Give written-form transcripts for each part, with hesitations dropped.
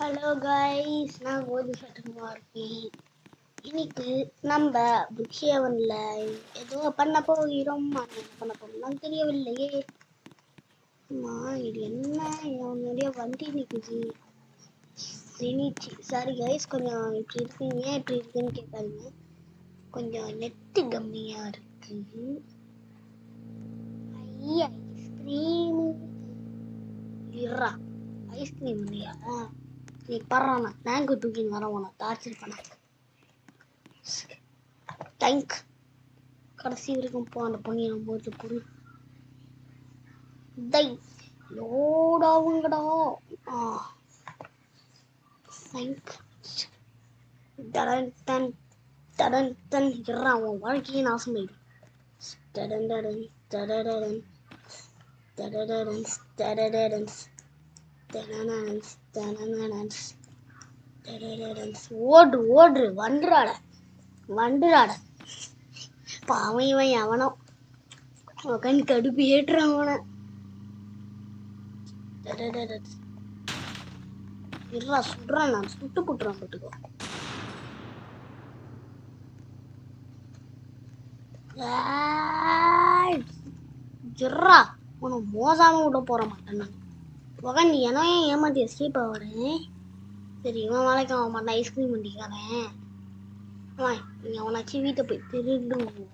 Hello guys, நான் கோதி சட்டமா இருக்கேன். இன்னைக்கு நம்ம புக்ஷேவன்ல ஏதோ பண்ண போகிறோம். என்ன பண்ண போறோம்லாம் தெரியவில்லையே. இது என்ன நிறைய வண்டி நிற்குது. சாரி கைஸ், கொஞ்சம் இப்படி இருக்கீங்க இப்படி இருக்குன்னு கேட்காதீங்க. கொஞ்சம் நெட்டு கம்மியா இருக்கு. ஐஸ்கிரீம் இருறா, ஐஸ்கிரீம் இல்லையா? நீ பர்றானா டேங்க் தூக்கின்னு வர உன டார்ச்சர் பண்ண. டேங்க் கடைசி வரைக்கும் போ. அந்த பொண்ணு நம்ம போட்டு பொண்ணு டை லோடாவுங்கடா. டேங்க் டடன் டன் டடன் டன் இருறா, உன் வாழ்க்கையே நாசம் போயிடும். டடன் டடன் டடடன் டடடன் டடடன் டடடன் டடடன் டடடன். ஓடு ஓடு வண்டுறாட வண்டுறாட. பாவம் இவன் எவனோ உட்காந்து கடுப்பு ஏற்றுறான் அவனை. இருறா சுடுறான், நான் சுட்டு புட்டுறான் பட்டுக்கோ. ஜிர்ரா உன மோசாம விட போற மாட்டேன் நான். உகன் நீ என்ன ஏமாத்தி எஸ்கேப் ஆகிறேன். சரி இவன் வேலைக்கு ஆக மாட்டான், ஐஸ்கிரீம் வண்டிக்காரன். நீ அவனாச்சும் வீட்டை போய் திருடுவோம்.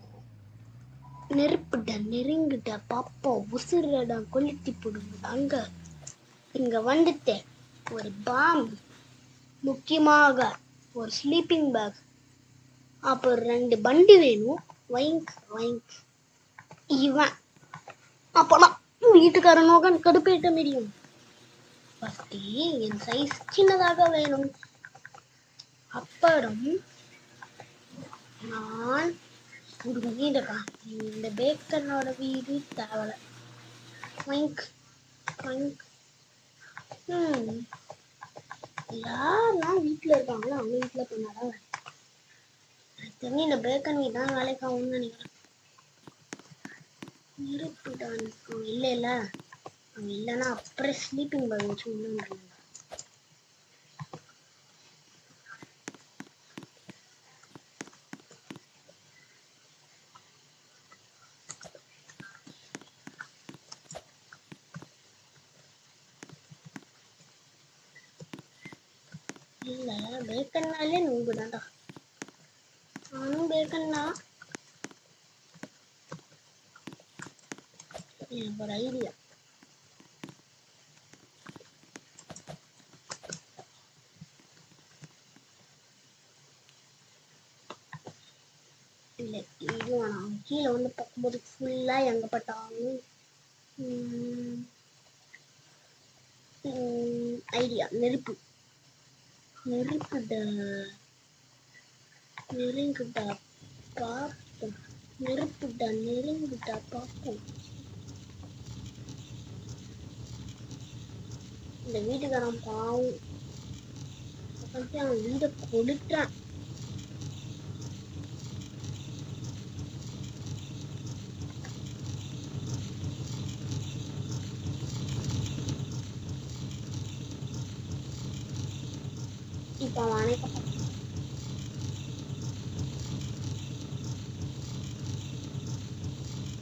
நெருப்புட நெருங்கிட்ட பாப்பா உசுரடா கொளுத்தி போடுங்க. இங்க வந்துட்டேன். ஒரு பாம், முக்கியமாக ஒரு ஸ்லீப்பிங் பேக், அப்புறம் 2 பண்டு வேணும். வைங்க் வைங்க். இவன் அப்பனா வீட்டுக்காரனோக கடுப்பேற்ற முடியும். பத்தி என் சைஸ் சின்னதாக வேணும். அப்புறம் நான் ஒரு வீடுக்கா, இந்த பேக்கனோட வீடு தேவலை. வைங்க் வைங்க். யாரெல்லாம் வீட்டில் இருக்காங்களோ அவங்க வீட்டில் பண்ணாதான் தெரிஞ்சு இந்த பேக்கன் வீடு தான் வேலைக்கு ஆகும்னு நினைக்கிறேன். இருப்பிட்டான் அவன் இல்லை இல்லை, அவன் இல்லைன்னா அப்புறம் ஸ்லீப்பிங் பேக் வச்சு ஒன்று. இல்லை பேக்கன்னாலே நூறு தான்டா. நானும் பேக்கன்னா எனக்கு ஒரு ஐடியா. இல்லை இது வேணாம். கீழே வந்து பார்க்கும்போது ஃபுல்லாக எங்கே பட்டாலும் ஐடியா. நெருப்பு நெருப்புடா நெருங்குடா பார்ப்போம். நெருப்புடா நெருங்குடா பார்ப்போம். இந்த வீட்டுக்காரன் பாவம் அவன் வீடை கொடுத்தான். இப்ப அவனே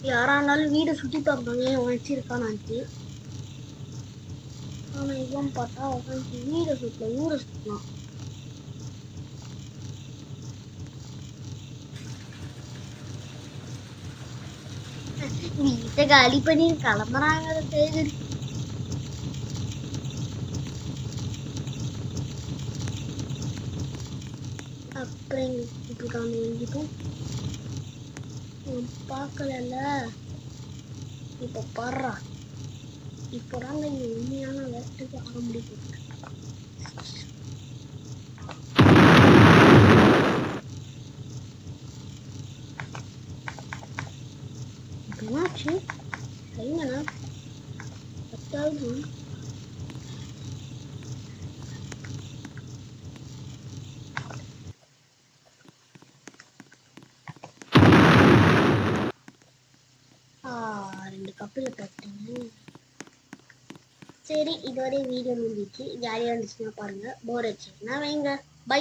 யாரானாலும் வீடை சுத்தி பார்ப்பாங்க வச்சிருக்கானாச்சு. ஆனா இவன் பார்த்தா உட்காந்து வீடை சுத்தல ஊரை சுத்தலாம். வீட்டை காலி பண்ணி கிளம்புறாங்க. தேடி அப்புறம் இப்படிக்கான வந்துட்டும் பார்க்கல. இப்போ பாடுறா, இப்போதாங்க இந்த உண்மையான வேட்டுக்கு ஆரம்பிக்கும். என்னாச்சு கைங்கண்ணா 10,000. ரெண்டு கப்பில் பார்த்தேன். சரி, இதோட வீடியோ முடிஞ்சிச்சு. ஜாலியாக இருந்துச்சுன்னா பாருங்க, போர் அடிச்சுன்னா வைங்க. பை.